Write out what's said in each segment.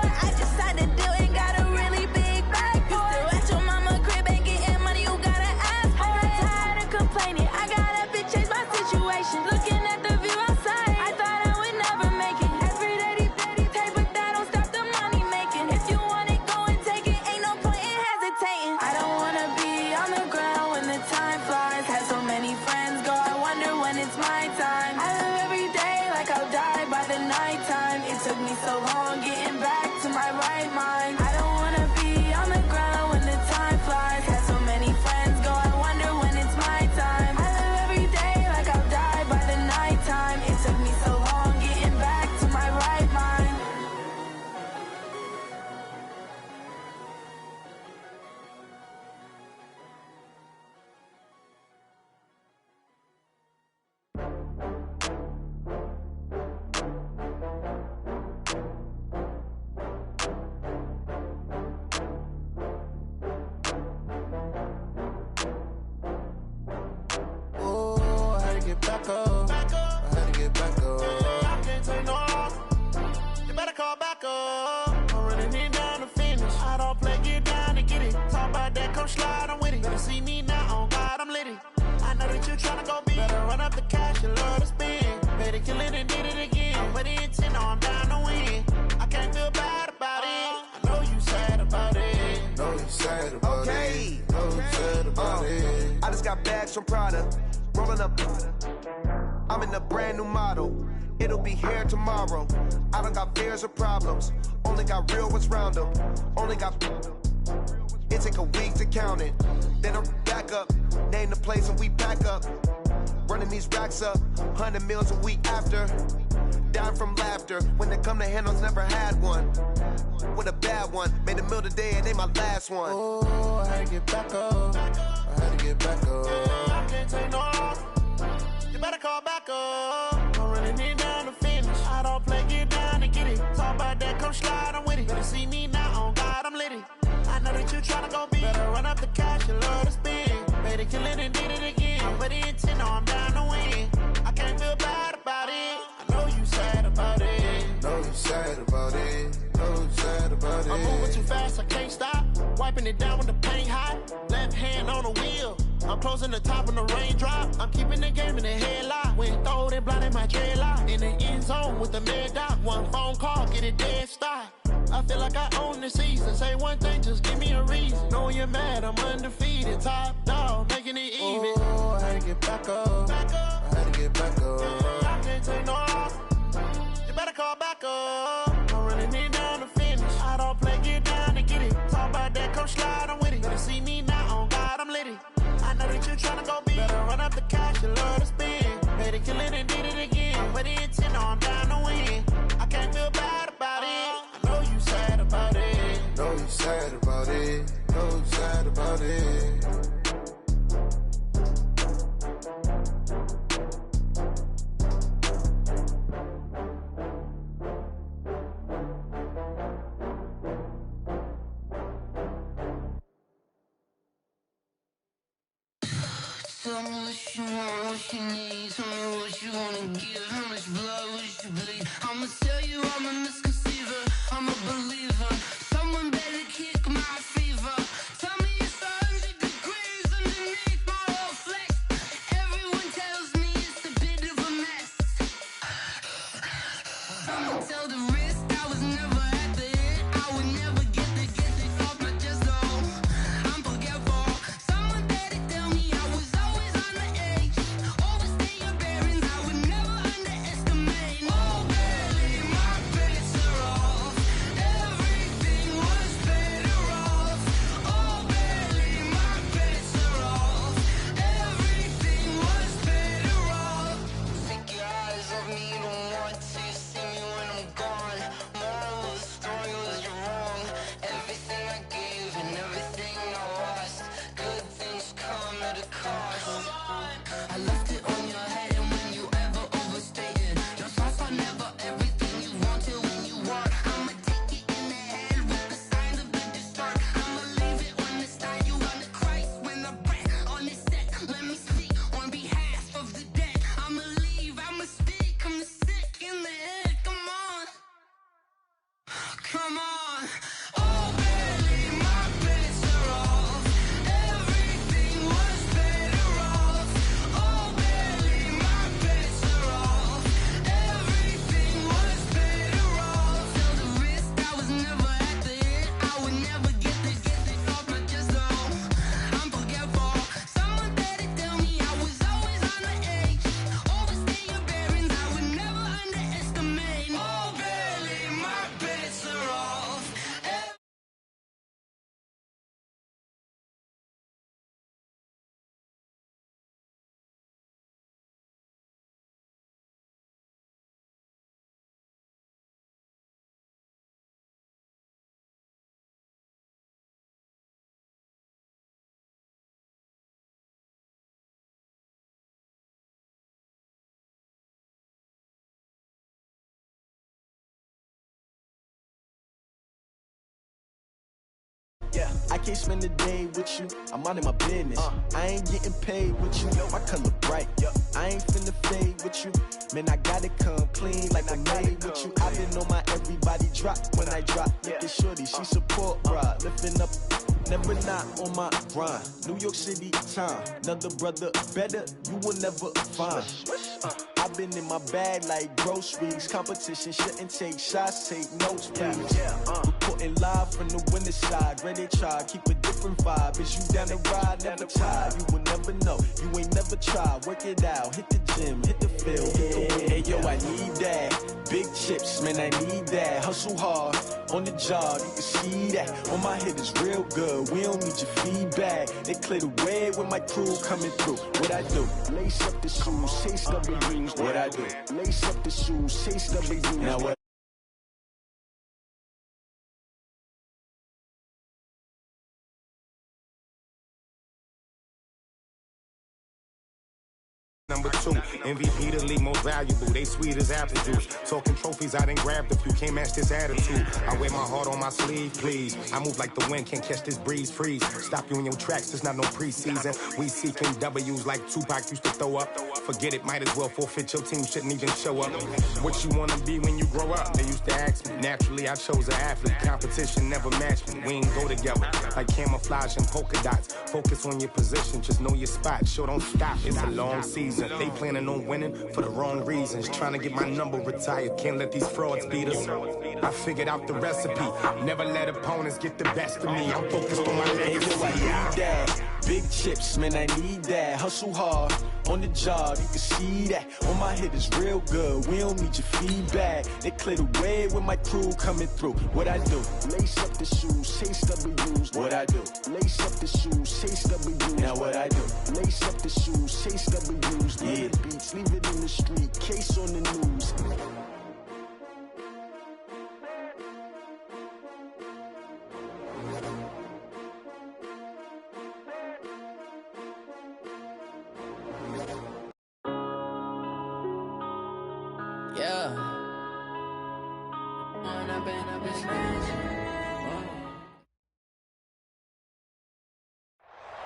but I just signed a deal and got a really big bag for it. You still at your mama crib, ain't getting money, you gotta ask for it. I'm tired of complaining, I gotta bitch change my situation. Looking at the view outside, I thought I would never make it. Every day they pay, but that don't stop the money making. If you want it, go and take it, ain't no point in hesitating. I don't wanna be on the ground when the time flies. Had so many friends go, I wonder when it's my time. I live every day like I'll die by the nighttime. It took me so long getting back to my right mind. I don't wanna be on the ground when the time flies. Had so many friends go, I wonder when it's my time. I live every day like I'll die by the nighttime. It took me so long getting back to my right mind. Ooh, I had to get back up. I had to get back up. I can't take no loss. You better call back up. I'm running it down to finish. I don't play, get down to get it. Talk about that, come slide, I'm with it. Better see me now, on God, I'm litty. I know that you tryna go big. Better run up the cash, you love to spend. Better kill it and did it again. I'm with the intent, no, I'm down to win. I can't feel bad about it. I know you sad about it. Know you sad about Okay. it. Know you sad about it. I just got bags from Prada, rolling up. I'm in a brand new model. It'll be here tomorrow. I don't got fears or problems. Only got real ones round them. Only got. It take a week to count it. Then I'm back up. Name the place and we back up. Running these racks up. 100 meals a week after. Down from laughter. When they come to handles, never had one. With a bad one. Made a meal today and they my last one. Oh, I had to get back up. I had to get back up. I can't take no loss. You better call back up. I'm running it down to finish. I don't play, get down to get it. Talk about that, come slide, I'm with it. Better see me now, on God, I'm litty. I know that you tryna go big. Better run up the cash, you love to spend. Better kill it and did it again. I'm with the intent, no, I'm down to win. I can't feel bad about it. I know you sad about it. Know you sad about it. Know you sad about it. I'm moving too fast, I can't stop. Wiping it down when the paint hot. Left hand on the wheel. I'm closing the top when the raindrop. I'm keeping the game in the headlock. When throwed and blinded my dreadlock. In the end zone with the mad dot. One phone call, get it dead stop. I feel like I own the season. Say one thing, just give me a reason. Knowing you're mad, I'm undefeated. Top dog, making it even. Oh, I had to get back up. I had to get back up. I can't take no loss. You better call back up. I'm running it down to finish. I don't play, get down to get it. Talk about that, come slide, I'm with it. Better see me now, on God, I'm litty. I know that you tryna go big. Better run up the cash, you love to spend. Better kill it and did it again. I'm with the intent, no, I'm down to win. I can't feel bad about it. I know you sad about it. Know you sad about it. Know you sad about it. Tell me what you want, what you need. Tell me what you wanna give. How much blood would you bleed? I'ma tell you I'm a misconceiver. I'm a believer. Someone better kick my fever. Tell me it's 100 degrees underneath my whole flesh. Everyone tells me it's a bit of a mess. Someone tell the risk I was never at the end. I would never get it off my chest though. I'm forgetful. Someone better tell me I was always on the edge. Overstay your bearings, I would never underestimate. Oh, I can't spend a day with you, I'm minding my business. I ain't getting paid with you, my color bright. I ain't finna fade with you, man, I gotta come clean like I made with you. I've been on my everybody drop when I drop. Look at shorty, she support ride, lifting up, never not on my grind. New York City time, another brother better, you will never find. I've been in my bag like groceries. Competition shouldn't take shots, take notes, please. Reporting live from the winter side. Ready to try, keep a different vibe. Is you down the ride, never tired. You will never know, you ain't never tried. Work it out, hit the gym, hit the field, hit the wind. Hey yo, I need that. Big chips, man, I need that. Hustle hard, on the job, you can see that. On my head is real good, we don't need your feedback. They clear the way with my crew coming through. What I do? Lace up the shoes, chase W's. What I do? Lace up the shoes, chase W's. Now what? Number 2, MVP the league most valuable. They sweet as apple juice. Talking trophies, I didn't grab the few. Can't match this attitude. I wear my heart on my sleeve, please. I move like the wind, can't catch this breeze. Freeze. Stop you in your tracks, there's not no preseason. We seeking W's like Tupac used to throw up. Forget it, might as well forfeit. Your team shouldn't even show up. What you wanna be when you grow up? They used to ask me. Naturally, I chose an athlete. Competition never matched me. We ain't go together. Like camouflage and polka dots. Focus on your position, just know your spot. Sure, don't stop. It's a long season. They planning on winning for the wrong reasons. Trying to get my number retired. Can't let these frauds beat us. I figured out the recipe. Never let opponents get the best of me. I'm focused on my legacy. I need that. Big chips, man, I need that. Hustle hard, on the job, you can see that. On my head is real good, we don't need your feedback. They clear the way with my crew coming through. What I do? Lace up the shoes, chase W's. What I do? Lace up the shoes, chase W's. Now what I do? Lace up the shoes, chase W's. Yeah, beats, leave it in the street, case on the news.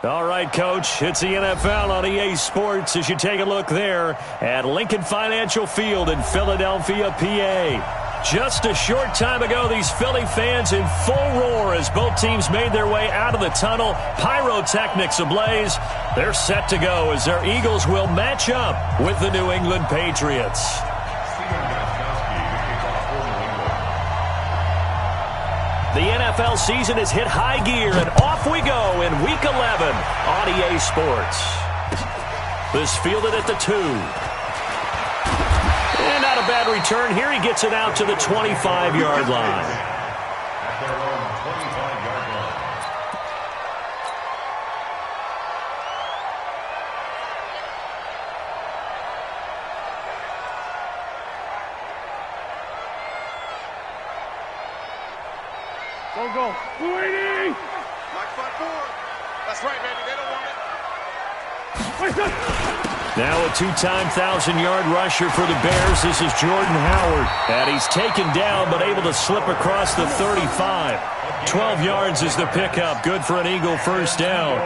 All right, Coach, it's the NFL on EA Sports as you take a look there at Lincoln Financial Field in Philadelphia, PA. Just a short time ago, these Philly fans in full roar as both teams made their way out of the tunnel. Pyrotechnics ablaze. They're set to go as their Eagles will match up with the New England Patriots. The NFL season has hit high gear, and off we go in Week 11 on EA Sports. This fielded at the 2. And not a bad return here. He gets it out to the 25-yard line. Go. 280! Like front four. That's right, baby. They don't want it. Now a 2-time 1,000-yard rusher for the Bears. This is Jordan Howard. And he's taken down but able to slip across the 35. 12 yards is the pickup. Good for an Eagle first down.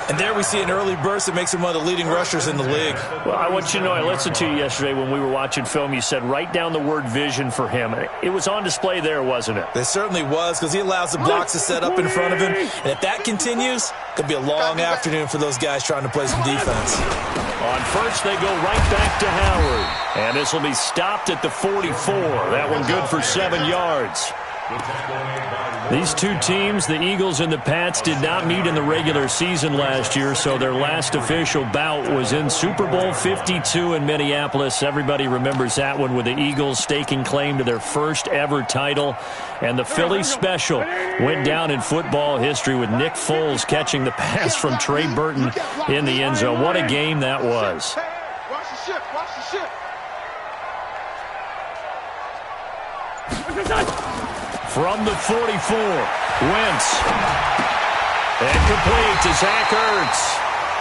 And there we see an early burst that makes him one of the leading rushers in the league. Well, I want you to know, I listened to you yesterday when we were watching film. You said write down the word vision for him. It was on display there, wasn't it? It certainly was, because he allows the blocks to set up in front of him. And if that continues, it could be a long afternoon for those guys trying to play some defense. On first, they go right back to Howard. And this will be stopped at the 44. That one good for 7 yards. These two teams, the Eagles and the Pats, did not meet in the regular season last year, so their last official bout was in Super Bowl 52 in Minneapolis. Everybody remembers that one with the Eagles staking claim to their first ever title. And the Philly special went down in football history with Nick Foles catching the pass from Trey Burton in the end zone. What a game that was. Watch the ship. Watch the ship. From the 44, Wentz. And complete to Zach Ertz.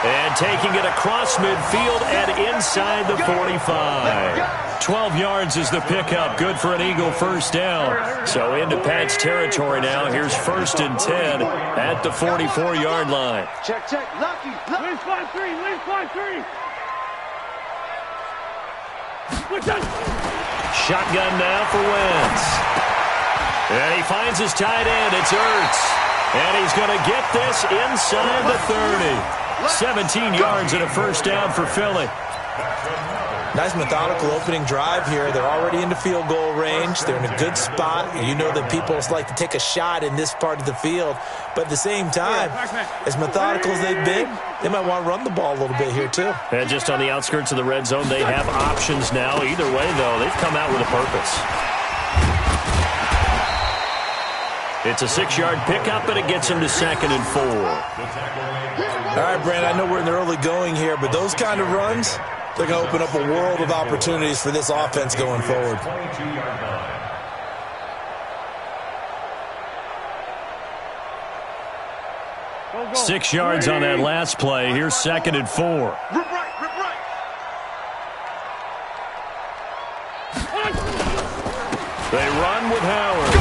And taking it across midfield and inside the 45. 12 yards is the pickup. Good for an Eagle first down. So into Pat's territory now. Here's 1st and 10 at the 44-yard line. Check. Lucky. Leave 5-3. Shotgun now for Wentz. And he finds his tight end. It's Ertz. And he's going to get this inside the 30. 17 yards and a first down for Philly. Nice methodical opening drive here. They're already into field goal range. They're in a good spot. And you know that people like to take a shot in this part of the field. But at the same time, as methodical as they've been, they might want to run the ball a little bit here too. And just on the outskirts of the red zone, they have options now. Either way, though, they've come out with a purpose. It's a 6-yard pickup, and it gets him to 2nd and 4. All right, Brand, I know we're in the early going here, but those kind of runs, they're going to open up a world of opportunities for this offense going forward. Go. 6 yards on that last play. Here's 2nd and 4. Rip right. They run with Howard.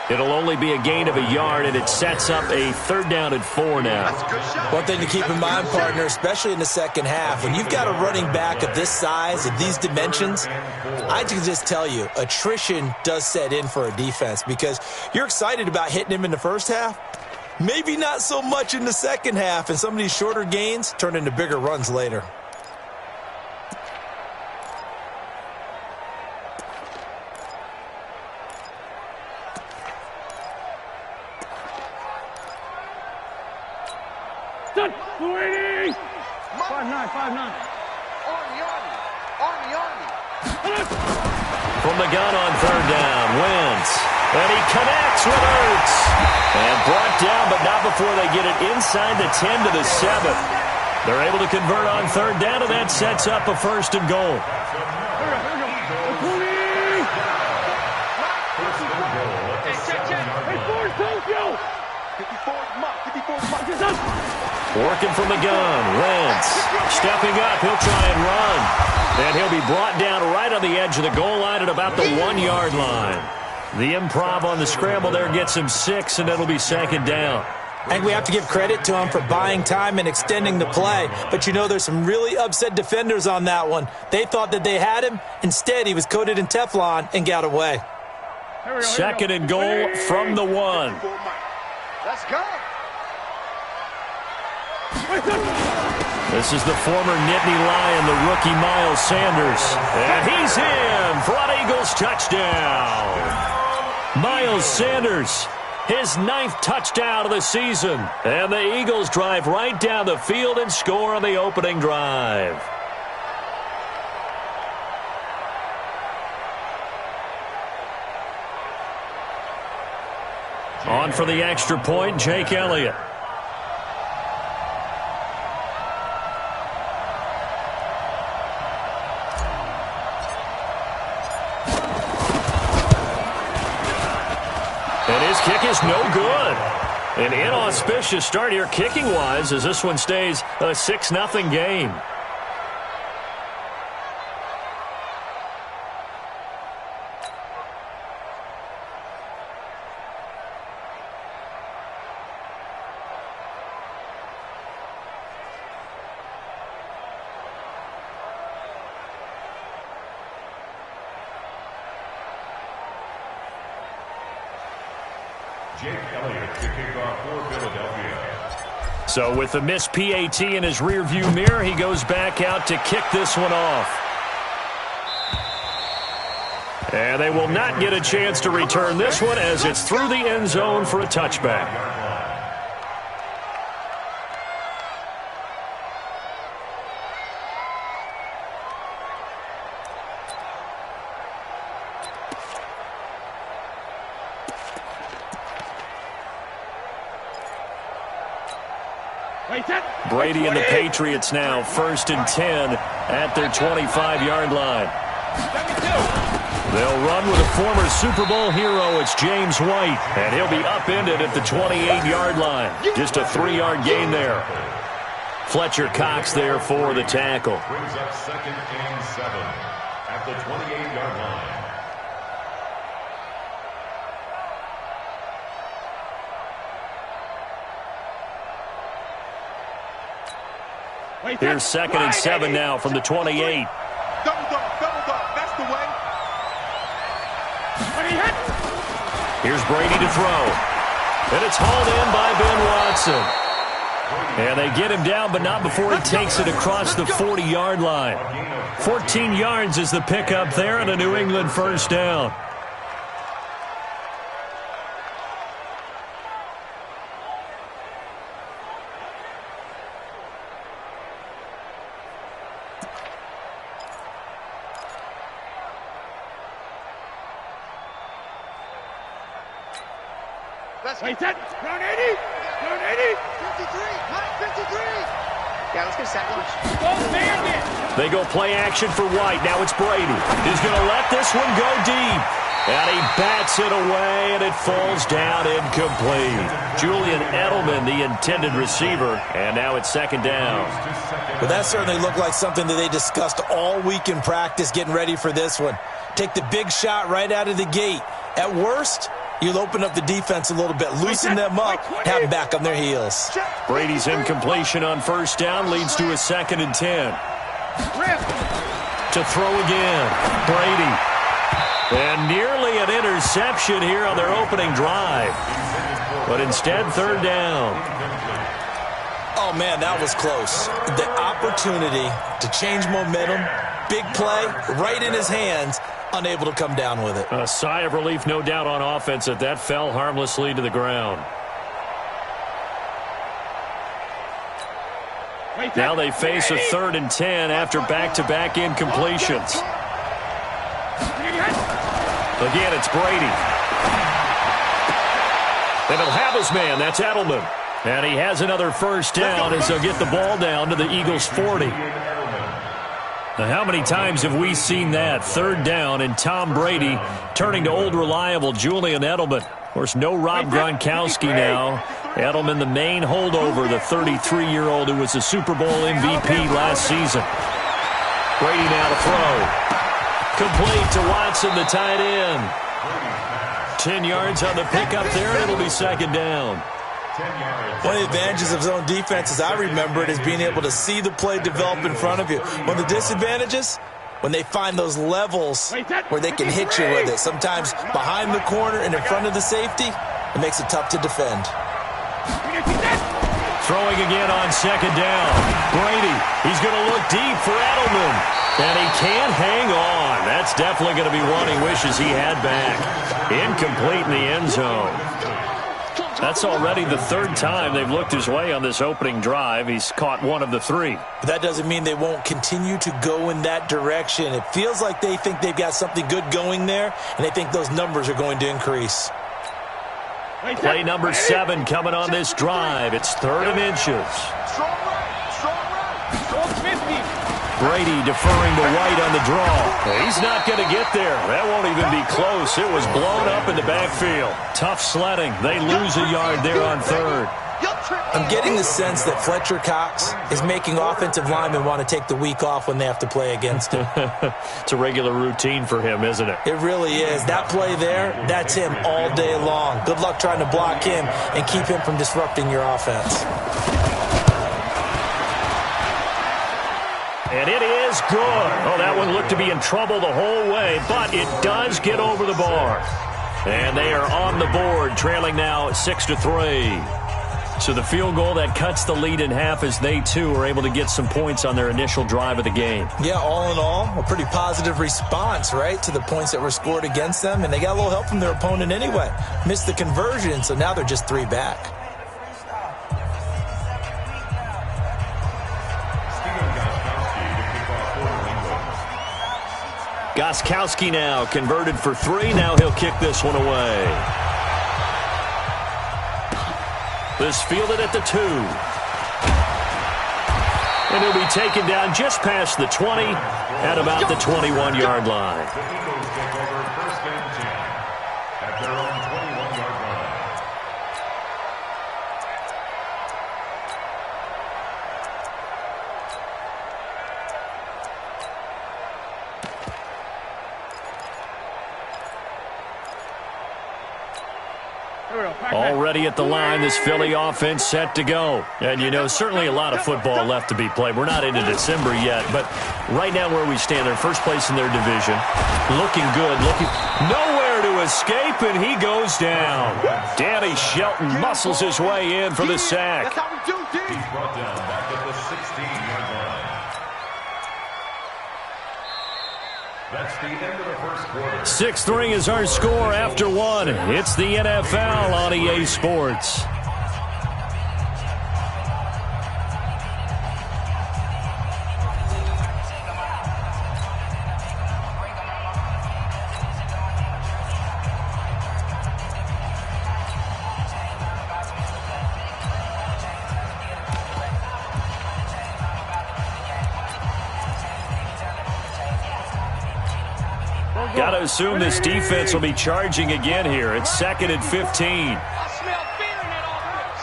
It'll only be a gain of a yard, and it sets up a 3rd down and 4 now. One thing to keep in mind, partner, especially in the second half, when you've got a running back of this size, of these dimensions, I can just tell you, attrition does set in for a defense because you're excited about hitting him in the first half, maybe not so much in the second half, and some of these shorter gains turn into bigger runs later. Waiting! 5-9. From the gun on 3rd down, Wentz. And he connects with Ertz. And brought down, but not before they get it inside the 10 to the 7. They're able to convert on 3rd down, and that sets up a 1st and goal. Working from the gun, Wentz. Stepping up, he'll try and run. And he'll be brought down right on the edge of the goal line at about the 1-yard line. The improv on the scramble there gets him 6, and it'll be 2nd down. I think we have to give credit to him for buying time and extending the play. But you know there's some really upset defenders on that one. They thought that they had him. Instead, he was coated in Teflon and got away. 2nd and goal from the 1. Let's go. This is the former Nittany Lion, the rookie Miles Sanders. And he's in for an Eagles touchdown. Miles Sanders, his 9th touchdown of the season. And the Eagles drive right down the field and score on the opening drive. On for the extra point, Jake Elliott. And his kick is no good. An inauspicious start here kicking-wise as this one stays a 6-0 game. Jake Elliott to kick off for Philadelphia. So with the missed PAT in his rearview mirror, he goes back out to kick this one off. And they will not get a chance to return this one as it's through the end zone for a touchback. Brady and the Patriots now 1st and 10 at their 25-yard line. They'll run with a former Super Bowl hero. It's James White, and he'll be upended at the 28-yard line. Just a 3-yard gain there. Fletcher Cox there for the tackle. Brings up 2nd and 7 at the 28-yard line. Here's 2nd and 7 now from the 28. Double dog, that's the way. Here's Brady to throw. And it's hauled in by Ben Watson. And they get him down, but not before he takes it across the 40-yard line. 14 yards is the pickup there and a New England first down. Wait, that. Round 80. Round 80. 53. 53. Yeah, let's get a sack lunch. Go bandit. They go play action for White. Now it's Brady. He's going to let this one go deep. And he bats it away, and it falls down incomplete. Julian Edelman, the intended receiver, and now it's 2nd down. Well, that certainly looked like something that they discussed all week in practice, getting ready for this one. Take the big shot right out of the gate. At worst, you'll open up the defense a little bit, loosen them up, have them back on their heels. Brady's incompletion on first down leads to a 2nd and 10. To throw again, Brady. And nearly an interception here on their opening drive. But instead, 3rd down. Oh, man, that was close. The opportunity to change momentum, big play, right in his hands, unable to come down with it. A sigh of relief, no doubt, on offense that that fell harmlessly to the ground. Now they face a 3rd and 10 after back-to-back incompletions. Again, it's Brady. And he'll have his man. That's Edelman. And he has another first down as they'll get the ball down to the Eagles' 40. Now, how many times have we seen that? 3rd down and Tom Brady turning to old reliable Julian Edelman. Of course, no Rob Gronkowski now. Edelman, the main holdover, the 33-year-old who was the Super Bowl MVP last season. Brady now to throw. Complete to Watson, the tight end. 10 yards on the pickup there, and it'll be 2nd down. One of the advantages of zone defense, as I remember it, is being able to see the play develop in front of you. One of the disadvantages, when they find those levels where they can hit you with it. Sometimes behind the corner and in front of the safety, it makes it tough to defend. Throwing again on 2nd down. Brady, he's going to look deep for Edelman. And he can't hang on. That's definitely going to be one he wishes he had back. Incomplete in the end zone. That's already the 3rd time they've looked his way on this opening drive. He's caught one of the 3. But that doesn't mean they won't continue to go in that direction. It feels like they think they've got something good going there, and they think those numbers are going to increase. Play number 7 coming on this drive. It's 3rd and inches. Brady deferring to White on the draw. He's not going to get there. That won't even be close. It was blown up in the backfield. Tough sledding. They lose a yard there on 3rd. I'm getting the sense that Fletcher Cox is making offensive linemen want to take the week off when they have to play against him. It's a regular routine for him, isn't it? It really is. That play there, that's him all day long. Good luck trying to block him and keep him from disrupting your offense. And it is good. Oh, that one looked to be in trouble the whole way, but it does get over the bar. And they are on the board, trailing now 6-3. So the field goal that cuts the lead in half as they, too, are able to get some points on their initial drive of the game. Yeah, all in all, a pretty positive response, right, to the points that were scored against them. And they got a little help from their opponent anyway. Missed the conversion, so now they're just 3 back. Gostkowski now converted for 3. Now he'll kick this one away. This fielded at the 2. And he'll be taken down just past the 20 at about the 21-yard line. Already at the line, this Philly offense set to go. And, you know, certainly a lot of football left to be played. We're not into December yet, but right now where we stand, they're first place in their division. Looking good, looking nowhere to escape, and he goes down. Danny Shelton muscles his way in for the sack. That's how we do, D. He's brought down back at the 16-yard line. That's the end of the first quarter. 6-3 is our score after one. It's the NFL on EA Sports. Got to assume this defense will be charging again here. It's 2nd and 15. I smell fear in that offense.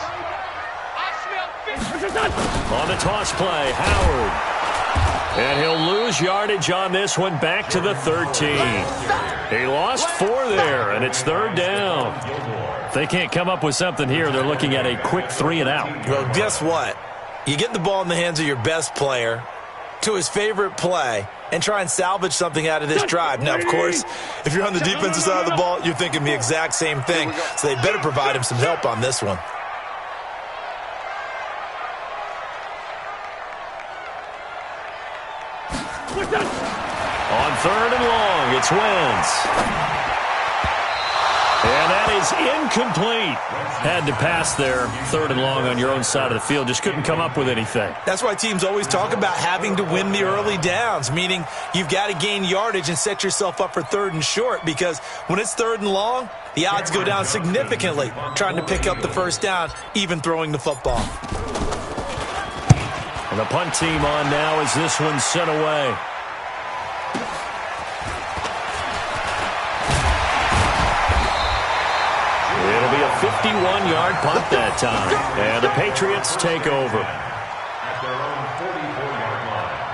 I smell fear. On the toss play, Howard. And he'll lose yardage on this one, back to the 13. He lost 4 there, and it's 3rd down. If they can't come up with something here, they're looking at a quick 3 and out. Well, guess what? You get the ball in the hands of your best player to his favorite play and try and salvage something out of this drive. Now, of course, if you're on the defensive side of the ball, you're thinking the exact same thing. So they better provide him some help on this one. On 3rd and long, it's Wentz. And that is incomplete. Had to pass there. 3rd and long on your own side of the field. Just couldn't come up with anything. That's why teams always talk about having to win the early downs, meaning you've got to gain yardage and set yourself up for 3rd and short, because when it's 3rd and long, the odds go down significantly trying to pick up the first down, even throwing the football. And the punt team on now as this one's sent away. It'll be a 51-yard punt that time. And the Patriots take over. At their own 44-yard line.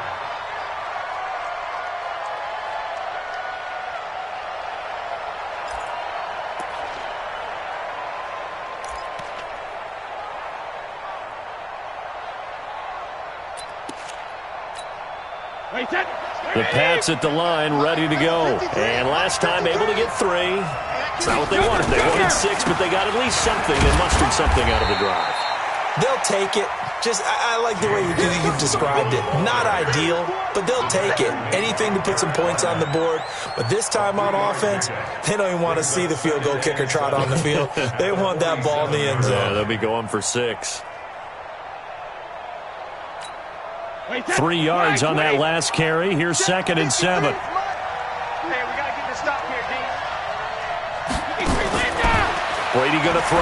The Pats at the line, ready to go. And last time able to get 3. It's not what they wanted. They wanted 6, but they got at least something. They mustered something out of the drive. They'll take it. Just, I like the way you've described it. Not ideal, but they'll take it. Anything to put some points on the board. But this time on offense, they don't even want to see the field goal kicker trot on the field. They want that ball in the end zone. Yeah, they'll be going for 6. 3 yards on that last carry. Here's 2nd and 7. Hey, we got to get this stop here, D. Brady going to throw.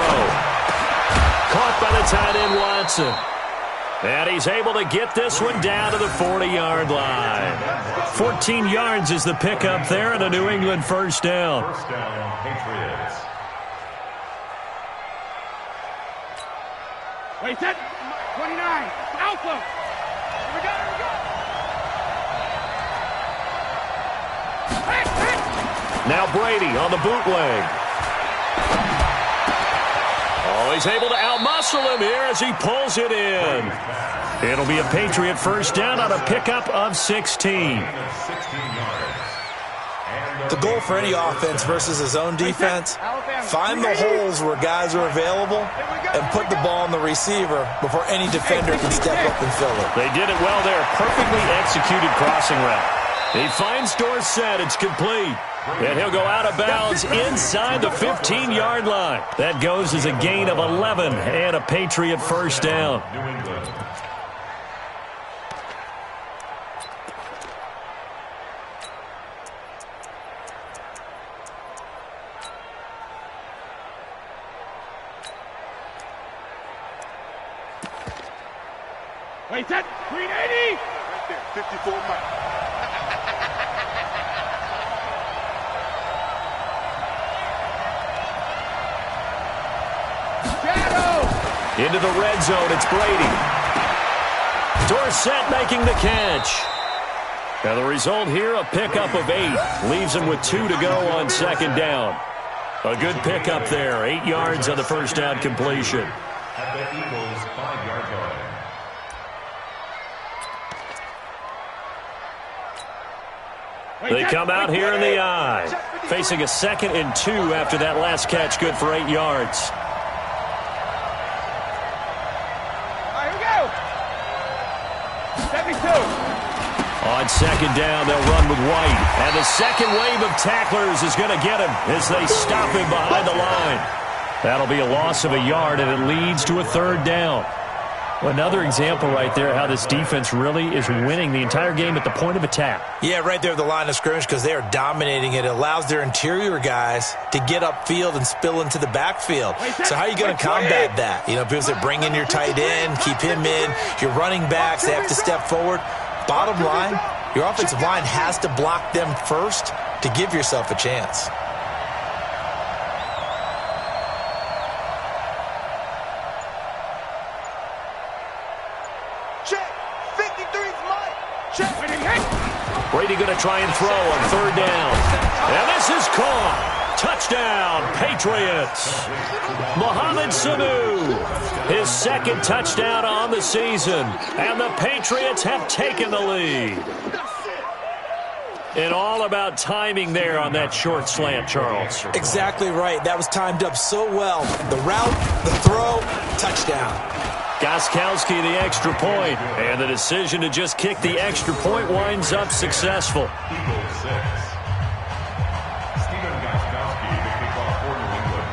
Caught by the tight end, Watson. And he's able to get this one down to the 40-yard line. 14 yards is the pickup there, and a New England first down. First down, Patriots. Wait, set. 29. Alpha. Here we go. Now Brady on the bootleg. Oh, he's able to outmuscle him here as he pulls it in. It'll be a Patriot first down on a pickup of 16. The goal for any offense versus his own defense, find the holes where guys are available and put the ball on the receiver before any defender can step up and fill it. They did it well there. Perfectly executed crossing route. He finds Dorsett. It's complete. And he'll go out of bounds inside the 15-yard line. That goes as a gain of 11 and a Patriot first down. New England. Wait, set. 380. Right there, 54 miles. Into the red zone, it's Brady. Dorsett making the catch. Now the result here, a pickup of 8. Leaves him with 2 to go on second down. A good pickup there. 8 yards on the first down completion. At the Eagles' 5-yard line. They come out here in the eye. Facing a 2nd and 2 after that last catch. Good for 8 yards. All right, here we go. 72. On 2nd down, they'll run with White. And the second wave of tacklers is going to get him as they stop him behind the line. That'll be a loss of a yard, and it leads to a 3rd down. Another example right there how this defense really is winning the entire game at the point of attack. Yeah, right there at the line of scrimmage because they are dominating it. It allows their interior guys to get upfield and spill into the backfield. So how are you going to combat that? You know, people say bring in your tight end, keep him in. Your running backs, they have to step forward. Bottom line, your offensive line has to block them first to give yourself a chance. Brady going to try and throw on 3rd down. And this is caught. Touchdown, Patriots. Mohamed Sanu, his 2nd touchdown on the season. And the Patriots have taken the lead. And all about timing there on that short slant, Charles. Exactly right. That was timed up so well. The route, the throw, touchdown. Gostkowski the extra point, and the decision to just kick the extra point winds up successful. Eagles 6. Stephen Gostkowski, the kickoff for New England.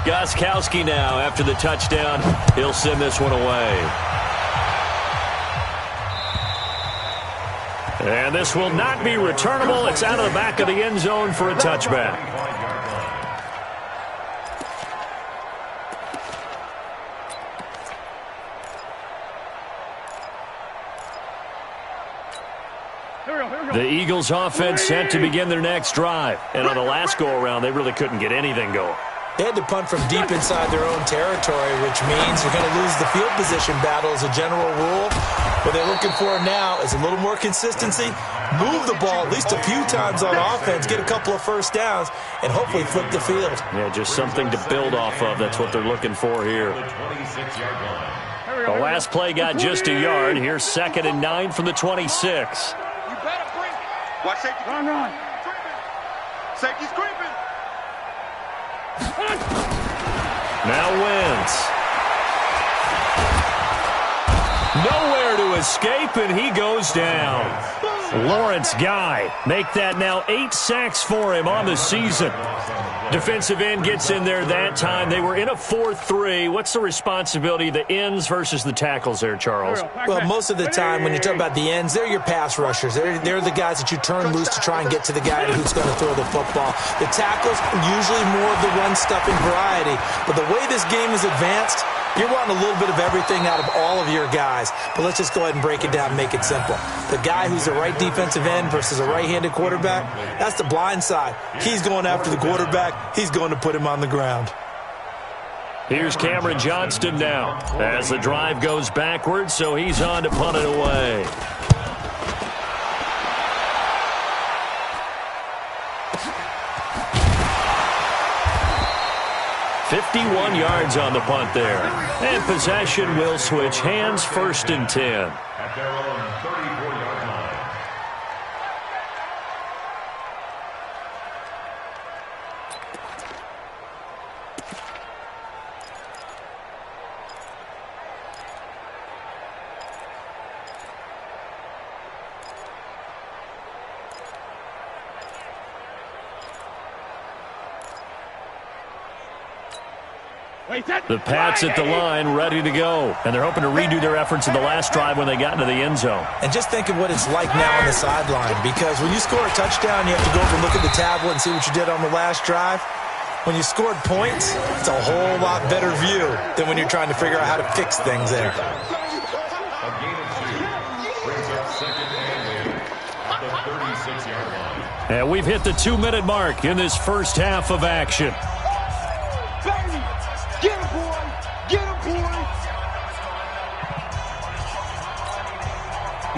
Gostkowski now, after the touchdown, he'll send this one away. And this will not be returnable. It's out of the back of the end zone for a touchback. The Eagles offense set to begin their next drive. And on the last go-around, they really couldn't get anything going. They had to punt from deep inside their own territory, which means you're going to lose the field position battle as a general rule. What they're looking for now is a little more consistency, move the ball at least a few times on offense, get a couple of first downs, and hopefully flip the field. Yeah, just something to build off of. That's what they're looking for here. The 26-yard line. The last play got just a yard. Here's 2nd and 9 from the 26. Watch safety. Run. Safety's creeping. Now Wentz. Nowhere to escape, and he goes down. Lawrence Guy make that now 8 sacks for him on the season. Defensive end gets in there that time. They were in a 4-3. What's the responsibility, the ends versus the tackles there, Charles? Well, most of the time when you talk about the ends, they're your pass rushers. They're the guys that you turn loose to try and get to the guy who's going to throw the football. The tackles, usually more of the run-stuffing variety. But the way this game is advanced, you're wanting a little bit of everything out of all of your guys. But let's just go ahead and break it down and make it simple. The guy who's a right defensive end versus a right-handed quarterback, that's the blind side. He's going after the quarterback. He's going to put him on the ground. Here's Cameron Johnston now as the drive goes backwards, so he's on to punt it away. $51 yards on the punt there. And possession will switch hands, 1st and 10. At their own 34-yard line. The Pats at the line, ready to go. And they're hoping to redo their efforts in the last drive when they got into the end zone. And just think of what it's like now on the sideline, because when you score a touchdown, you have to go over and look at the tablet and see what you did on the last drive. When you scored points, it's a whole lot better view than when you're trying to figure out how to fix things there. A gain of 2 brings up 2nd and 8 at the 36-yard line. And we've hit the 2-minute mark in this first half of action. Get him, boy! Get him, boy!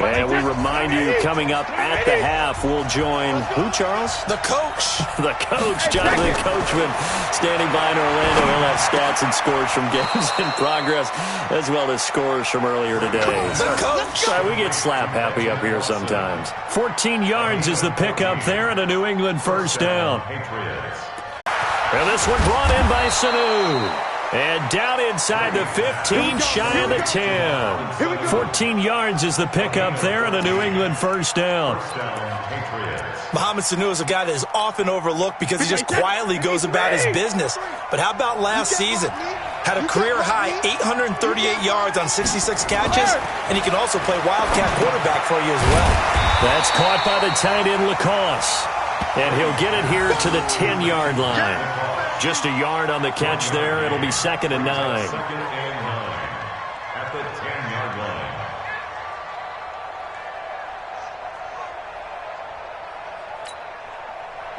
And we remind you, coming up at the half, we'll join who, Charles? The coach. The coach, Jonathan Coachman, standing by in Orlando. He'll have stats and scores from games in progress, as well as scores from earlier today. The coach. We get slap happy up here sometimes. 14 yards is the pickup there, and a New England first down. And this one brought in by Sanu. And down inside the 15, shy of the 10. 14 yards is the pickup there, and a New England first down. Mohamed Sanu is a guy that is often overlooked because he just quietly goes about his business. But how about last season? Had a career-high 838 yards on 66 catches, and he can also play Wildcat quarterback for you as well. That's caught by the tight end, Lacoste. And he'll get it here to the 10-yard line. Just a yard on the catch there. It'll be 2nd and 9. At the 10-yard line.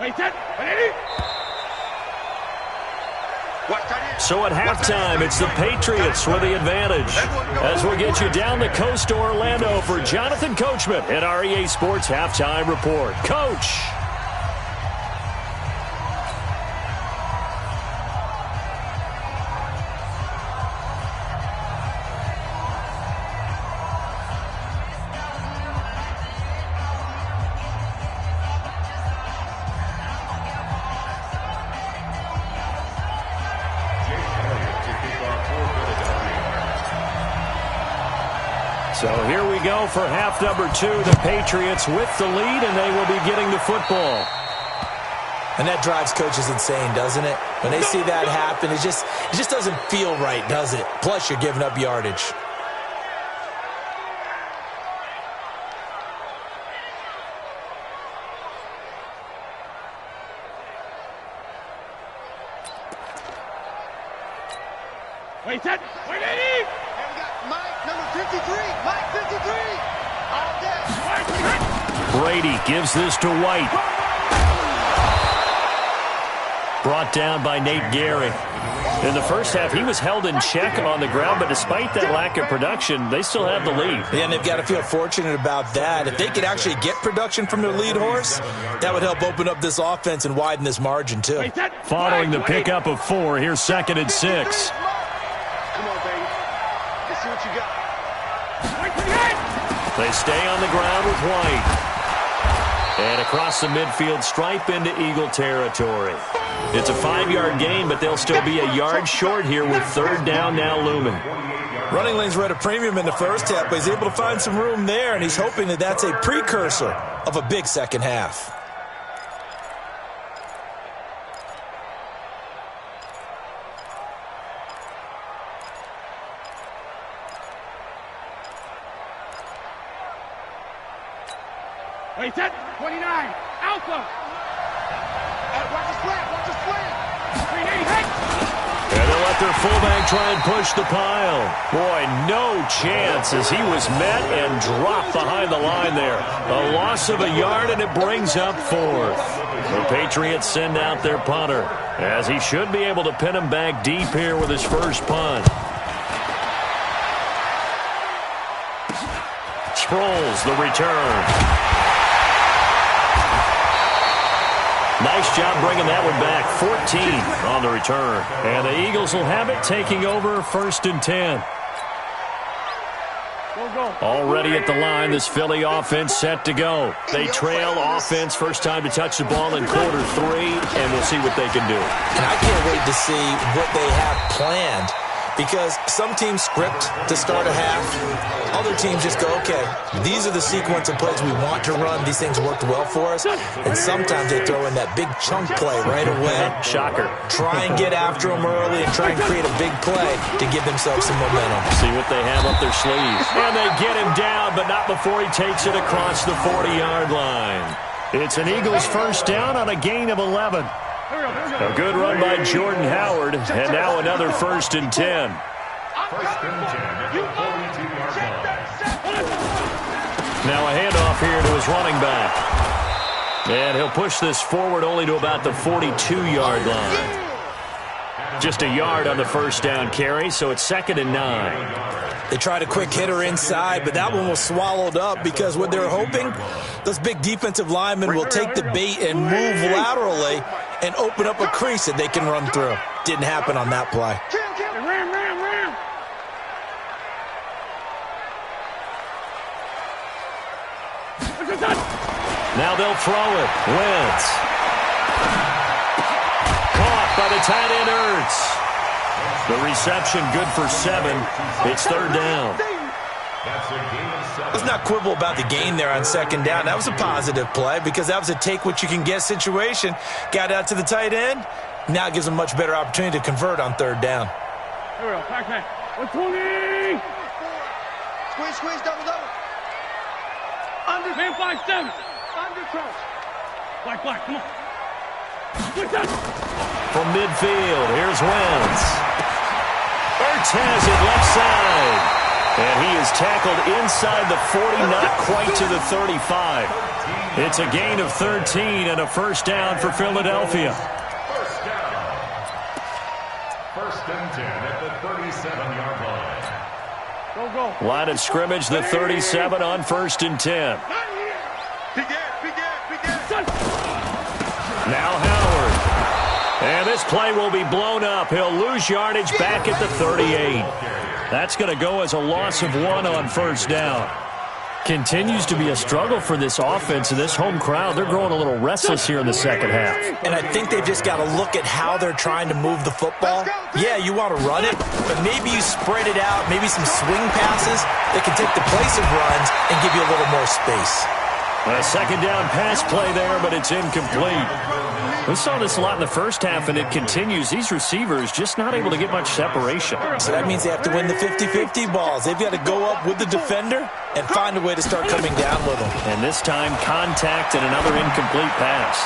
Wait, set. Ready? So at halftime, it's the Patriots with the advantage. As we'll get you down the coast to Orlando for Jonathan Coachman at our EA Sports Halftime Report. Coach! So here we go for half number 2. The Patriots with the lead, and they will be getting the football. And that drives coaches insane, doesn't it? When they see that happen, it just doesn't feel right, does it? Plus, you're giving up yardage. Wait, set. Wait, ready? Mike, number 53. Mike, 53. All day. Brady gives this to White. Brought down by Nate Gehrig. In the first half, he was held in check on the ground, but despite that lack of production, they still have the lead. Yeah, and they've got to feel fortunate about that. If they could actually get production from their lead horse, that would help open up this offense and widen this margin, too. Following the pickup of 4, here's 2nd and 6. They stay on the ground with White. And across the midfield stripe into Eagle territory. It's a 5-yard gain, but they'll still be a yard short here with 3rd down now looming. Running lanes were at a premium in the first half, but he's able to find some room there, and he's hoping that that's a precursor of a big second half. Wait, set. 29. Alpha. Watch the slant. Watch the slant. 380. And they'll let their fullback try and push the pile. Boy, no chance as he was met and dropped behind the line there. A loss of a yard, and it brings up 4th. The Patriots send out their punter, as he should be able to pin him back deep here with his first punt. Sproles, the return. Nice job bringing that one back. 14 on the return. And the Eagles will have it, taking over 1st and 10. Already at the line, this Philly offense set to go. They trail offense, first time to touch the ball in quarter 3, and we'll see what they can do. And I can't wait to see what they have planned, because some teams script to start a half. Other teams just go, okay, these are the sequence of plays we want to run. These things worked well for us. And sometimes they throw in that big chunk play right away. Shocker. Try and get after them early and try and create a big play to give themselves some momentum. See what they have up their sleeves. And they get him down, but not before he takes it across the 40-yard line. It's an Eagles first down on a gain of 11. A good run by Jordan Howard, and now another 1st and 10. First and 10 at the 42-yard line. Now a handoff here to his running back. And he'll push this forward only to about the 42-yard line. Just a yard on the first down carry, so it's 2nd and 9. They tried a quick hitter inside, but that one was swallowed up because what they're hoping, those big defensive linemen will take the bait and move laterally and open up a crease that they can run through. Didn't happen on that play. Ram. Now they'll throw it. Wentz. Caught by the tight end Ertz. The reception good for 7. It's 3rd down. Let's not quibble about the gain there on 2nd down. That was a positive play because that was a take-what-you-can-get situation. Got out to the tight end. Now it gives them a much better opportunity to convert on 3rd down. Here we go. Back. 120. Squeeze, double. Under. Man 5-7. Under crouch. Black, come on. Switch up. From midfield, here's Wentz. Ertz has it left side. And he is tackled inside the 40, not quite to the 35. It's a gain of 13 and a first down for Philadelphia. First down. 1st and 10 at the 37-yard line. Go. Line of scrimmage, the 37 on 1st and 10. Now Howard. And this play will be blown up. He'll lose yardage back at the 38. That's going to go as a loss of 1 on 1st down. Continues to be a struggle for this offense and this home crowd. They're growing a little restless here in the 2nd half. And I think they've just got to look at how they're trying to move the football. Yeah, you want to run it, but maybe you spread it out, maybe some swing passes that can take the place of runs and give you a little more space. A 2nd down pass play there, but it's incomplete. We saw this a lot in the first half, and it continues. These receivers just not able to get much separation. So that means they have to win the 50-50 balls. They've got to go up with the defender and find a way to start coming down with them. And this time, contact and another incomplete pass.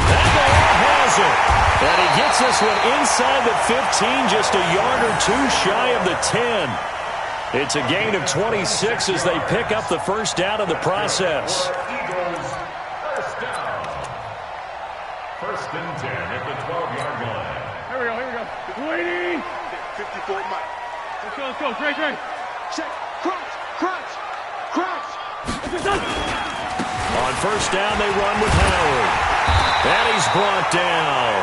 That ball has it. And he gets this one inside the 15, just a yard or 2 shy of the 10. It's a gain of 26 as they pick up the first down of the process. Eagles, first down. 1st and 10 at the 12-yard line. Here we go. Waiting. 54 Mike. Let's go. Trey. Check. Crouch. On 1st down, they run with Howard. And he's brought down.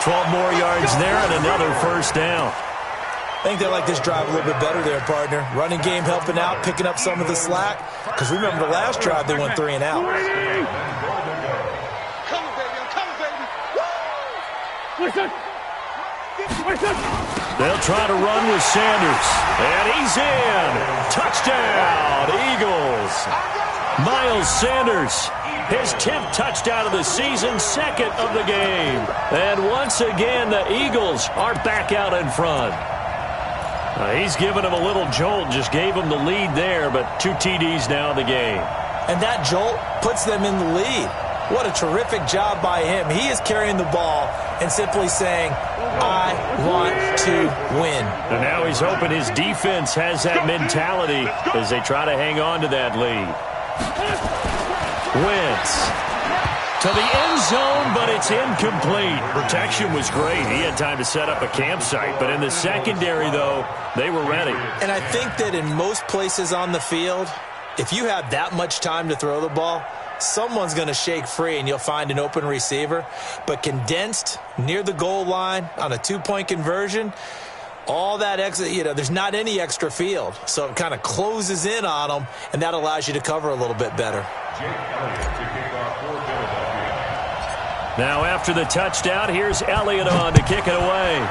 12 more yards there and another 1st down. I think they like this drive a little bit better there, partner. Running game helping out, picking up some of the slack. Because remember the last drive, they went 3 and out. They'll try to run with Sanders. And he's in. Touchdown, Eagles. Miles Sanders, his 10th touchdown of the season, 2nd of the game. And once again, the Eagles are back out in front. He's given him a little jolt, just gave him the lead there, but 2 TDs now in the game. And that jolt puts them in the lead. What a terrific job by him. He is carrying the ball and simply saying, I want to win. And now he's hoping his defense has that mentality as they try to hang on to that lead. Wentz to the end zone, but it's incomplete. Protection was great. He had time to set up a campsite, but in the secondary, though, they were ready. And I think that in most places on the field, if you have that much time to throw the ball, someone's going to shake free and you'll find an open receiver. But condensed near the goal line on a 2-point conversion, all that extra, there's not any extra field. So it kind of closes in on them, and that allows you to cover a little bit better. Now after the touchdown, here's Elliott on to kick it away.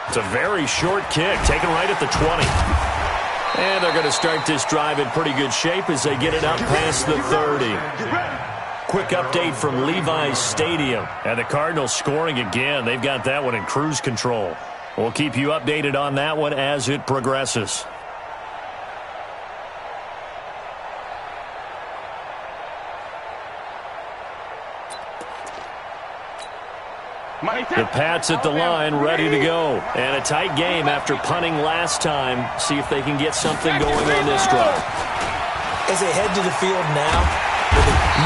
It's a very short kick, taken right at the 20. And they're going to start this drive in pretty good shape as they get it up past the 30. Quick update from Levi's Stadium. And the Cardinals scoring again. They've got that one in cruise control. We'll keep you updated on that one as it progresses. The Pats at the line, ready to go. And a tight game after punting last time. See if they can get something going on this drive. As they head to the field now,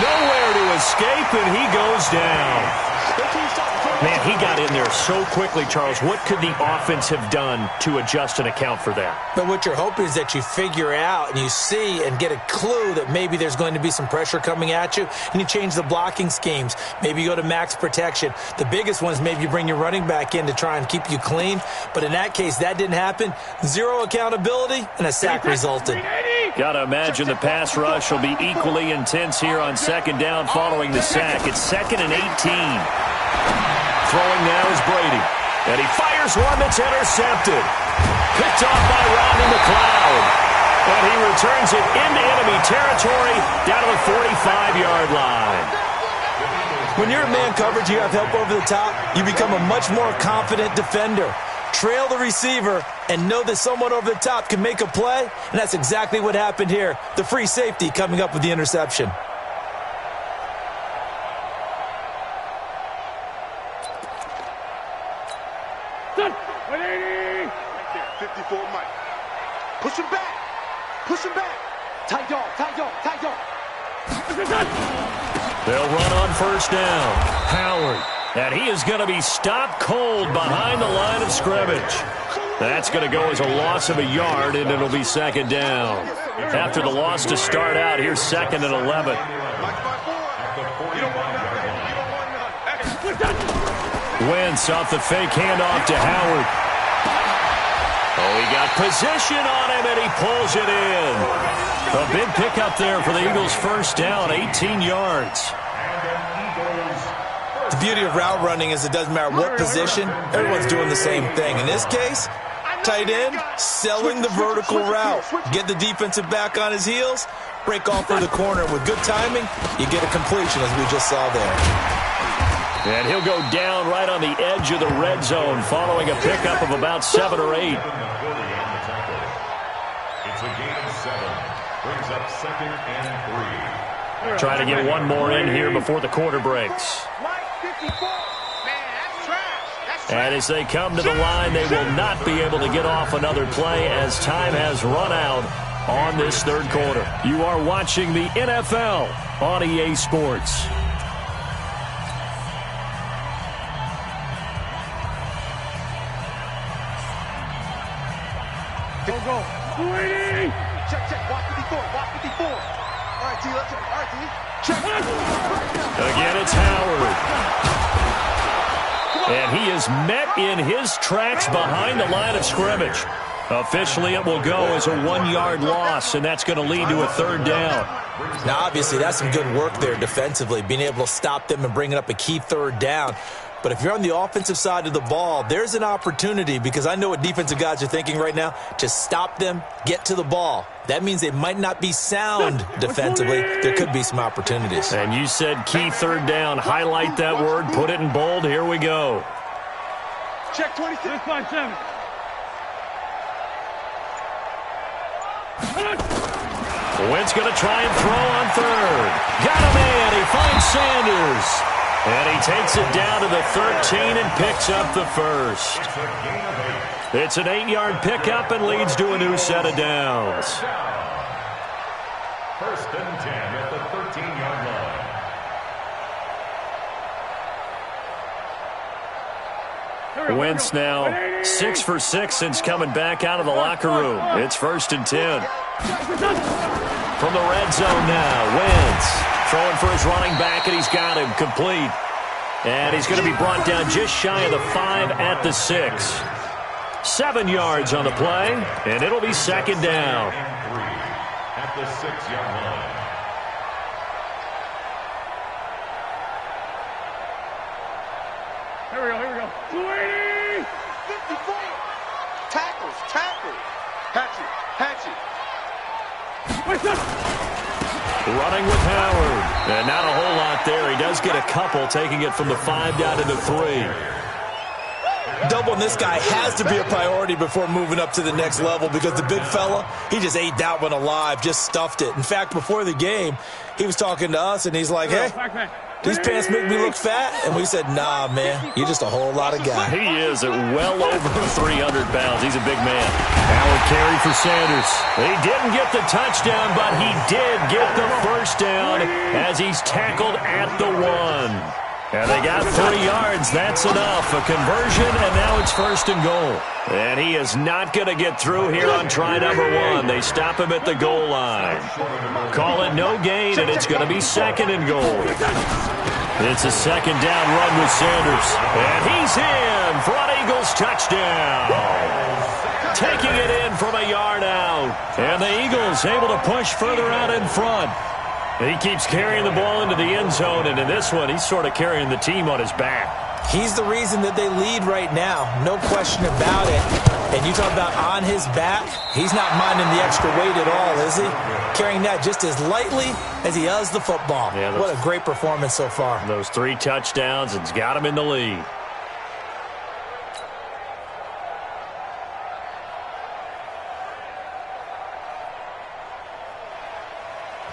nowhere to escape, and he goes down. Man, he got in there so quickly, Charles. What could the offense have done to adjust and account for that? But what you're hoping is that you figure out and you see and get a clue that maybe there's going to be some pressure coming at you, and you change the blocking schemes. Maybe you go to max protection. The biggest one is maybe you bring your running back in to try and keep you clean. But in that case, that didn't happen. Zero accountability, and a sack resulted. Got to imagine the pass rush will be equally intense here on second down following the sack. It's 2nd and 18. Throwing now is Brady. And he fires one that's intercepted. Picked off by Rodney McLeod. And he returns it into enemy territory down to the 45-yard line. When you're in man coverage, you have help over the top, you become a much more confident defender. Trail the receiver and know that someone over the top can make a play, and that's exactly what happened here. The free safety coming up with the interception. Right there, 54 Mike. Push him back. Push him back. Tight dog, tight dog, tight dog. They'll run on first down. Howard. And he is going to be stopped cold behind the line of scrimmage. That's going to go as a loss of a yard, and it'll be second down. After the loss to start out, here's 2nd and 11. Wentz off the fake handoff to Howard. Oh, he got position on him, and he pulls it in. A big pickup there for the Eagles' first down, 18 yards. The beauty of route running is it doesn't matter what position, everyone's doing the same thing. In this case, tight end, selling the vertical route. Get the defensive back on his heels, break off for the corner. With good timing, you get a completion, as we just saw there. And he'll go down right on the edge of the red zone following a pickup of about 7 or 8. It's a gain of 7. Brings up 2nd and 3. Trying to get one more in here before the quarter breaks. And as they come to the line, they will not be able to get off another play as time has run out on this third quarter. You are watching the NFL on EA Sports. Go. 280. Check. Watch 54. Watch 54. All right, T. Let's go. All right, T. Check. Again, it's Howard. And he is met in his tracks behind the line of scrimmage. Officially, it will go as a 1-yard loss, and that's going to lead to a third down. Now, obviously, that's some good work there defensively, being able to stop them and bringing up a key third down. But if you're on the offensive side of the ball, there's an opportunity, because I know what defensive guys are thinking right now, to stop them, get to the ball. That means they might not be sound defensively. There could be some opportunities. And you said key third down. Highlight that word. Put it in bold. Here we go. Check 2657. Wentz going to try and throw on third. Got a man. He finds Sanders. And he takes it down to the 13 and picks up the first. It's an 8-yard pickup and leads to a new set of downs. 1st and 10 at the 13-yard line. Wentz now 6 for 6 since coming back out of the locker room. It's 1st and 10. From the red zone now, Wentz throwing for his running back, and he's got him complete. And he's going to be brought down just shy of the 5 at the 6. 7 yards on the play, and it'll be second down. At the 6-yard line. Here we go. 280. 54. Tackles. Hatchet. Running with Howard. And not a whole lot there. He does get a couple, taking it from the 5 down to the 3. Doubling this guy has to be a priority before moving up to the next level, because the big fella, he just ate that one alive, just stuffed it. In fact, before the game, he was talking to us, and he's like, hey, these pants make me look fat? And we said, nah, man, you're just a whole lot of guy. He is at well over 300 pounds. He's a big man. Howard carry for Sanders. He didn't get the touchdown, but he did get the first down as he's tackled at the 1. And they got 3 yards. That's enough. A conversion, and now it's 1st and goal. And he is not going to get through here on try number 1. They stop him at the goal line. Call it no gain, and it's going to be 2nd and goal. It's a 2nd down run with Sanders. And he's in for an Eagles touchdown. Taking it in from a yard out. And the Eagles able to push further out in front. And he keeps carrying the ball into the end zone, and in this one, he's sort of carrying the team on his back. He's the reason that they lead right now. No question about it. And you talk about on his back, he's not minding the extra weight at all, is he? Carrying that just as lightly as he does the football. Yeah, what a great performance so far. Those 3 touchdowns, it's got him in the lead.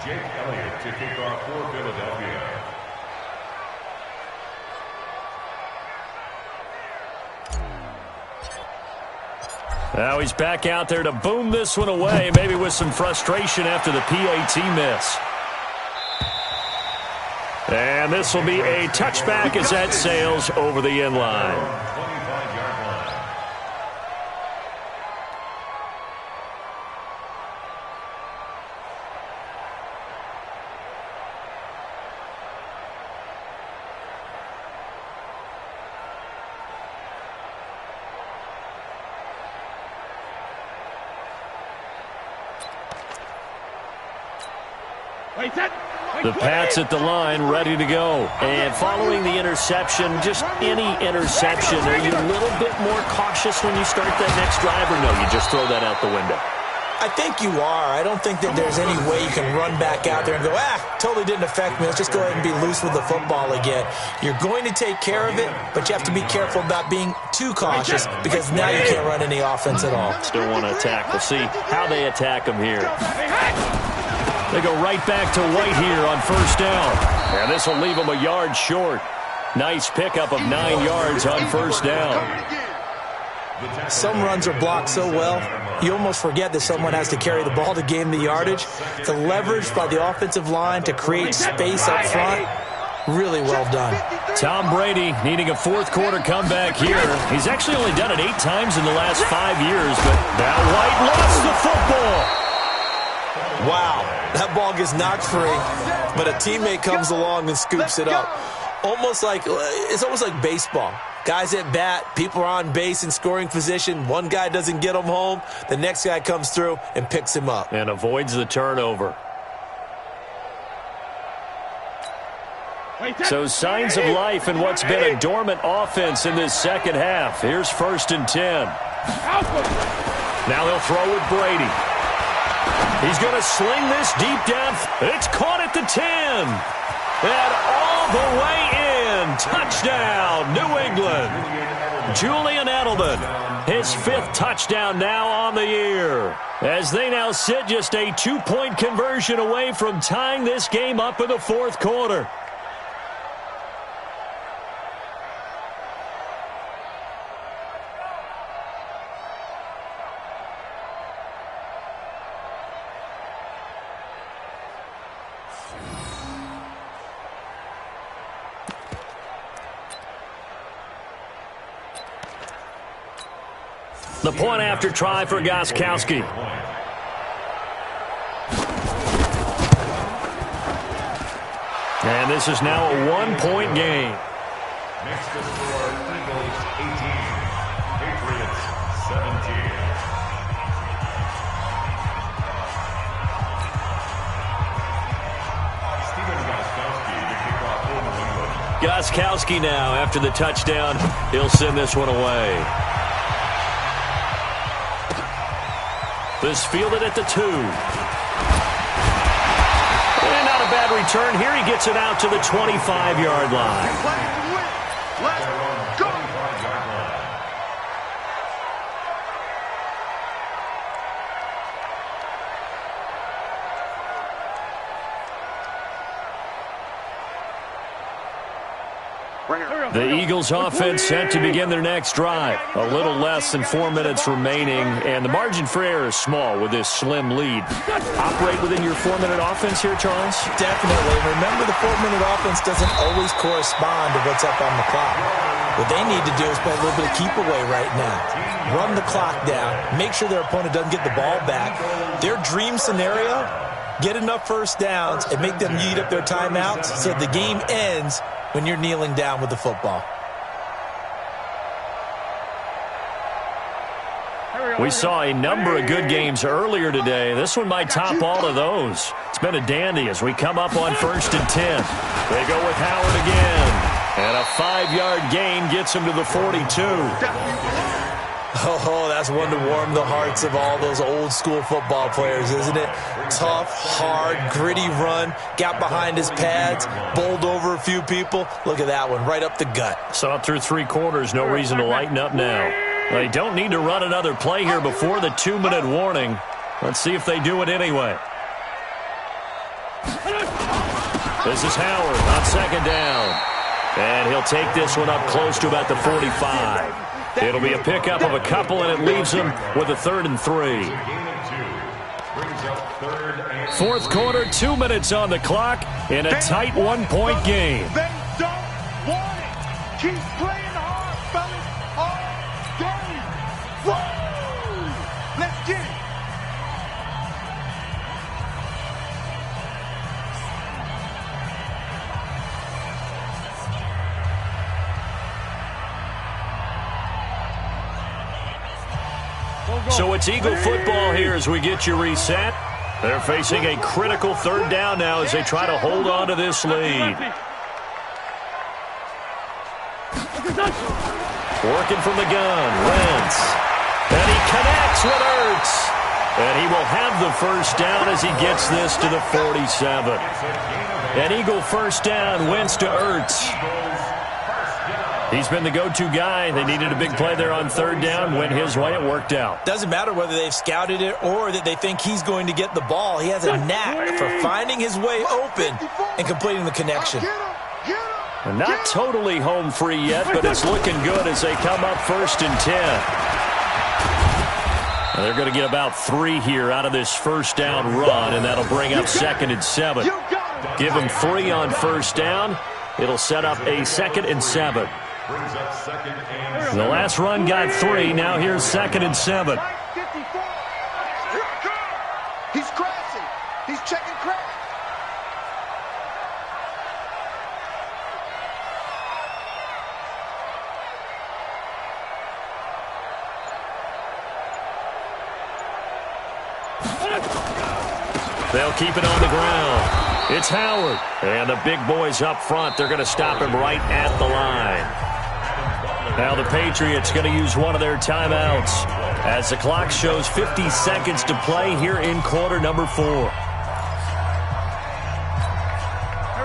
Jake Elliott to kick off for Philadelphia. Now he's back out there to boom this one away, maybe with some frustration after the PAT miss. And this will be a touchback as that sails over the end line. The Pats at the line, ready to go. And following the interception, just any interception, are you a little bit more cautious when you start that next drive, or no, you just throw that out the window? I think you are. I don't think that there's any way you can run back out there and go, totally didn't affect me. Let's just go ahead and be loose with the football again. You're going to take care of it, but you have to be careful about being too cautious because now you can't run any offense at all. Still want to attack. We'll see how they attack them here. They go right back to White here on 1st down. And this will leave them a yard short. Nice pickup of 9 yards on 1st down. Some runs are blocked so well, you almost forget that someone has to carry the ball to gain the yardage. The leverage by the offensive line to create space up front, really well done. Tom Brady needing a 4th quarter comeback here. He's actually only done it 8 times in the last 5 years, but now White lost the football. Wow, that ball gets knocked free, but a teammate comes along and scoops it up. It's almost like baseball. Guys at bat, people are on base in scoring position. One guy doesn't get him home. The next guy comes through and picks him up. And avoids the turnover. So signs of life in what's been a dormant offense in this second half. Here's 1st and 10. Now they'll throw with Brady. He's going to sling this deep down. It's caught at the 10. And all the way in. Touchdown, New England. Julian Edelman, his 5th touchdown now on the year. As they now sit just a 2-point conversion away from tying this game up in the 4th quarter. The point after try for Gostkowski. And this is now a 1-point game. Next to score, Eagles 18, Patriots 17. Stephen Gostkowski to kick off for New England. Gostkowski now, after the touchdown, he'll send this one away. This fielded at the 2. And not a bad return. Here he gets it out to the 25-yard line. Let's go. The Eagles offense set to begin their next drive. A little less than 4 minutes remaining, and the margin for error is small with this slim lead. Operate within your 4-minute offense here, Charles? Definitely. Remember, the 4-minute offense doesn't always correspond to what's up on the clock. What they need to do is play a little bit of keep away right now. Run the clock down. Make sure their opponent doesn't get the ball back. Their dream scenario, get enough first downs and make them eat up their timeouts so the game ends when you're kneeling down with the football. We saw a number of good games earlier today. This one might top all of those. It's been a dandy as we come up on 1st and 10. They go with Howard again. And a 5-yard gain gets him to the 42. Oh, that's one to warm the hearts of all those old-school football players, isn't it? Tough, hard, gritty run, got behind his pads, bowled over a few people. Look at that one, right up the gut. Saw it through 3 quarters, no reason to lighten up now. They don't need to run another play here before the 2-minute warning. Let's see if they do it anyway. This is Howard on 2nd down. And he'll take this one up close to about the 45. It'll be a pickup of a couple, and it leaves him with a 3rd and 3. 4th quarter, 2 minutes on the clock in a tight 1-point game. They don't want it. Keep playing hard, fellas. All game. Woo! Let's get it. So it's Eagle football here as we get you reset. They're facing a critical 3rd down now as they try to hold on to this lead. Working from the gun, Wentz. And he connects with Ertz. And he will have the 1st down as he gets this to the 47. An Eagle 1st down, Wentz to Ertz. He's been the go-to guy. They needed a big play there on 3rd down. Went his way. It worked out. Doesn't matter whether they've scouted it or that they think he's going to get the ball. He has a knack for finding his way open and completing the connection. And not totally home free yet, but it's looking good as they come up 1st and 10. And they're going to get about 3 here out of this 1st down run, and that'll bring up 2nd and 7. Give them 3 on 1st down. It'll set up a 2nd and 7. The last run got 3. Now here's 2nd and 7. He's crashing. He's checking crash. They'll keep it on the ground. It's Howard. And the big boys up front, they're going to stop him right at the line. Now the Patriots going to use one of their timeouts as the clock shows 50 seconds to play here in quarter number 4.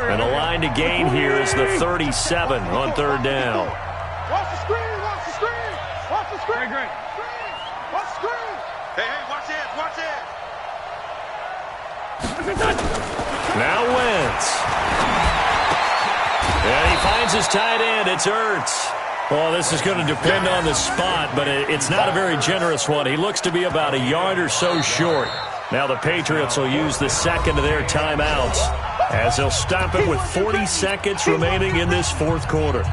And the line to gain here is the 37 on 3rd down. Watch the screen, watch the screen, watch the screen. Great. Watch the screen. Hey, watch it. Now Wentz. And he finds his tight end. It's Ertz. Well, this is going to depend on the spot, but it's not a very generous one. He looks to be about a yard or so short. Now the Patriots will use the 2nd of their timeouts as they'll stop it with 40 seconds remaining in this 4th quarter.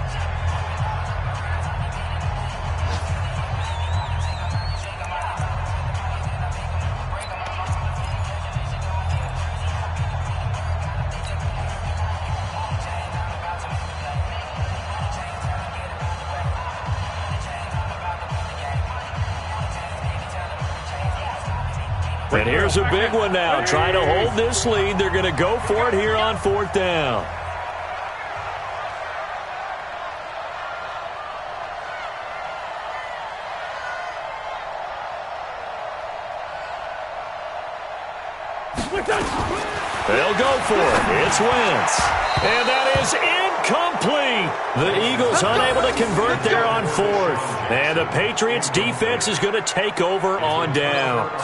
And here's a big one now. Trying to hold this lead. They're going to go for it here on 4th down. They'll go for it. It's Wentz. And that is incomplete. The Eagles unable to convert there on 4th. And the Patriots defense is going to take over on downs.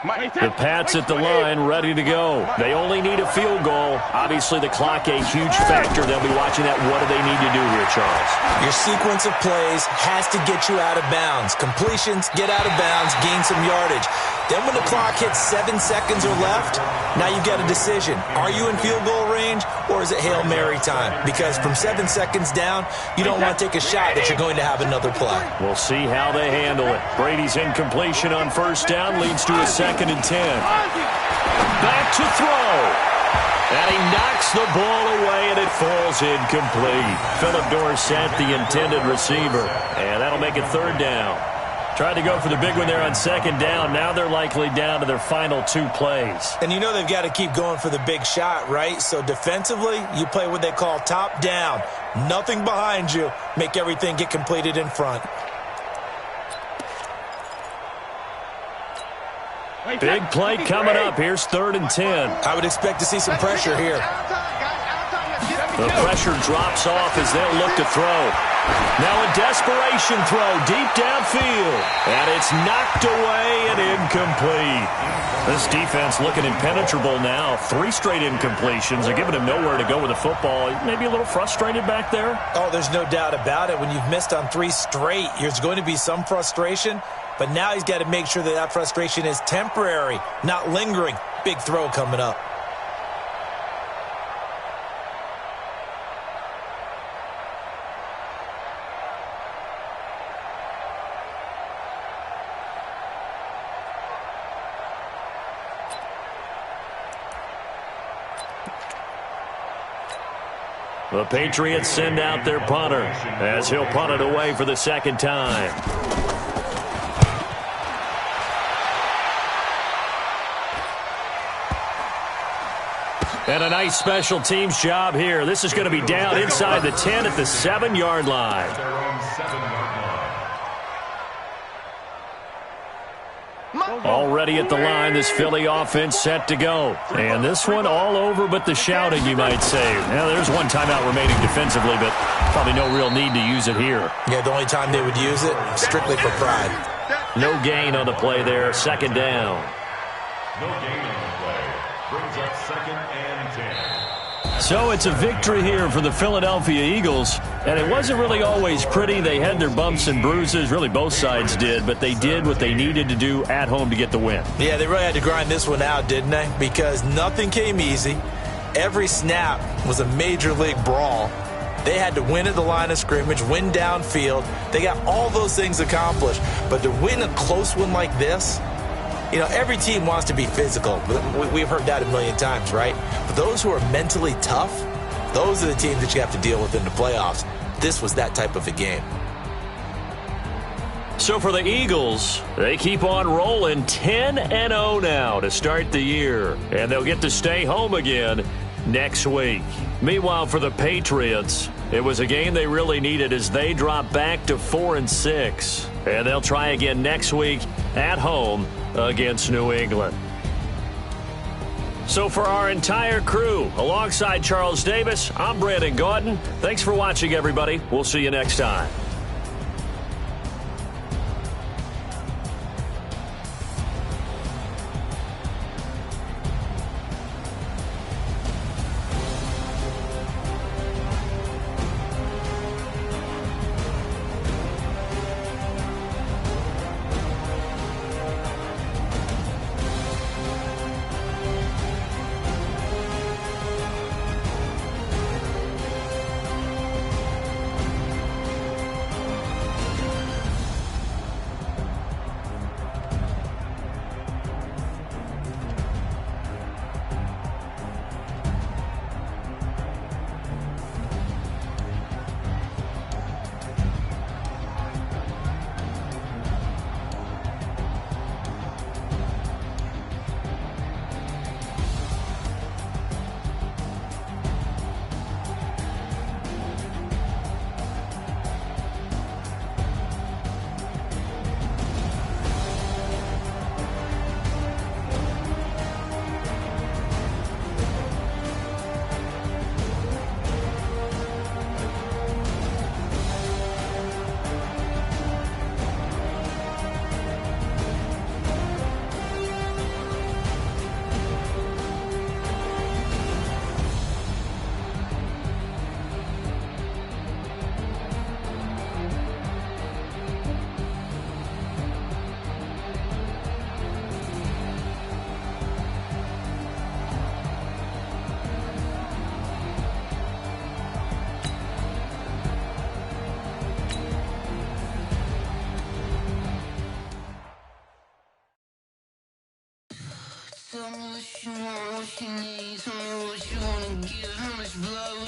The Pats at the line, ready to go. They only need a field goal. Obviously, the clock a huge factor. They'll be watching that. What do they need to do here, Charles? Your sequence of plays has to get you out of bounds. Completions, get out of bounds, gain some yardage. Then when the clock hits 7 seconds or left, now you've got a decision. Are you in field goal range, or is it Hail Mary time? Because from 7 seconds down, you don't want to take a shot that you're going to have another play. We'll see how they handle it. Brady's incompletion on first down leads to a 2nd and 10. Back to throw. And he knocks the ball away, and it falls incomplete. Philip Dorsett, the intended receiver. And that'll make it 3rd down. Tried to go for the big one there on 2nd down. Now they're likely down to their final 2 plays. And you know they've got to keep going for the big shot, right? So defensively, you play what they call top down. Nothing behind you. Make everything get completed in front. Big play coming up. Here's 3rd and 10. I would expect to see some pressure here. The pressure drops off as they'll look to throw. Now a desperation throw deep downfield. And it's knocked away and incomplete. This defense looking impenetrable now. 3 straight incompletions. They're giving him nowhere to go with the football. Maybe a little frustrated back there. Oh, there's no doubt about it. When you've missed on 3 straight, there's going to be some frustration. But now he's got to make sure that that frustration is temporary, not lingering. Big throw coming up. The Patriots send out their punter as he'll punt it away for the 2nd time. And a nice special teams job here. This is going to be down inside the 10 at the 7-yard line. Already at the line, this Philly offense set to go. And this one all over but the shouting, you might say. Now, there's one timeout remaining defensively, but probably no real need to use it here. Yeah, the only time they would use it, strictly for pride. No gain on the play there, 2nd down. No gain on the play. Brings up 2nd and 10. So it's a victory here for the Philadelphia Eagles, and it wasn't really always pretty. They had their bumps and bruises, really both sides did, but they did what they needed to do at home to get the win. Yeah, they really had to grind this one out, didn't they? Because nothing came easy. Every snap was a major league brawl. They had to win at the line of scrimmage, win downfield. They got all those things accomplished, but to win a close one like this, you know, every team wants to be physical. We've heard that a million times, right? But those who are mentally tough, those are the teams that you have to deal with in the playoffs. This was that type of a game. So for the Eagles, they keep on rolling 10-0 now to start the year. And they'll get to stay home again next week. Meanwhile, for the Patriots, it was a game they really needed as they drop back to 4-6. And they'll try again next week at home against New England. So for our entire crew, alongside Charles Davis, I'm Brandon Gaudin. Thanks for watching, everybody. We'll see you next time. Tell me what you want, what you need. Tell me what you wanna give. How much blood